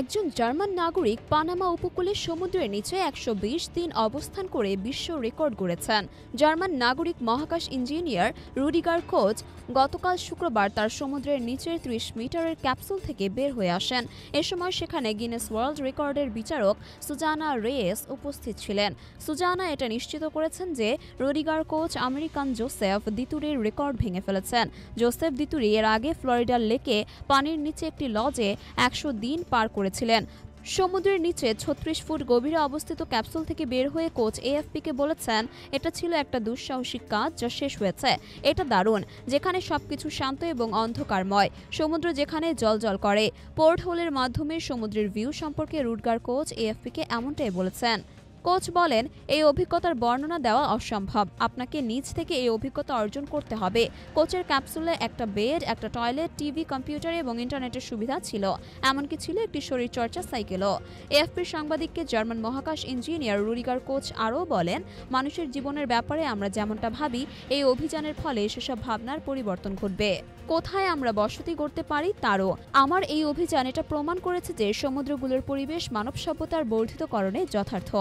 একজন জার্মান নাগরিক পানামা উপকূলের সমুদ্রের নিচে ১২০ দিন অবস্থান করে বিশ্ব রেকর্ড গড়েছেন। জার্মান নাগরিক মহাকাশ ইঞ্জিনিয়ার রুডিগার কোচ গতকাল শুক্রবার তার সমুদ্রের নিচের ৩০ মিটারের ক্যাপসুল থেকে বের হয়ে আসেন। এ সময় সেখানে গিনেস ওয়ার্ল্ড রেকর্ডের বিচারক সুজানা রেয়েস উপস্থিত ছিলেন। সুজানা এটা নিশ্চিত করেছেন যে রুডিগার কোচ আমেরিকান জোসেফ দিতুরির রেকর্ড ভেঙে ফেলেছেন। জোসেফ দিতুরি এর আগে ফ্লোরিডার লেকে পানির নিচে একটি লজে ১০০ দিন পার করেছিলেন। সমুদ্রের নিচে ৩৬ ফুট গভীরে অবস্থিত ক্যাপসুল থেকে বের হয়ে কোচ এএফপিকে বলেছেন, এটা ছিল একটা দুঃসাহসিক কাজ যা শেষ হয়েছে। এটা দারুণ, যেখানে সবকিছু শান্ত এবং অন্ধকারময়, সমুদ্র যেখানে জ্বলজ্বল করে। পোর্ট হোলের মাধ্যমে সমুদ্রের ভিউ সম্পর্কে রুডগার কোচ এএফপিকে এমনটাই বলেছেন। কোচ বলেন, এই অভিজ্ঞতার বর্ণনা দেওয়া অসম্ভব, আপনাকে নিজ থেকে এই অভিজ্ঞতা অর্জন করতে হবে। কোচের ক্যাপসুলে একটা বেড, একটা টয়লেট, টিভি, কম্পিউটার এবং ইন্টারনেটের সুবিধা ছিল, এমনকি ছিল একটি শরীরচর্চা সাইকেলও। এএফপির সাংবাদিককে জার্মান মহাকাশ ইঞ্জিনিয়ার রুডিগার কোচ আরও বলেন, মানুষের জীবনের ব্যাপারে আমরা যেমনটা ভাবি, এই অভিযানের ফলে সেসব ভাবনার পরিবর্তন ঘটবে। কোথায় আমরা বসতি করতে পারি তারও। আমার এই অভিযান এটা প্রমাণ করেছে যে সমুদ্রগুলোর পরিবেশ মানব সভ্যতার বর্ধিতকরণে যথার্থ।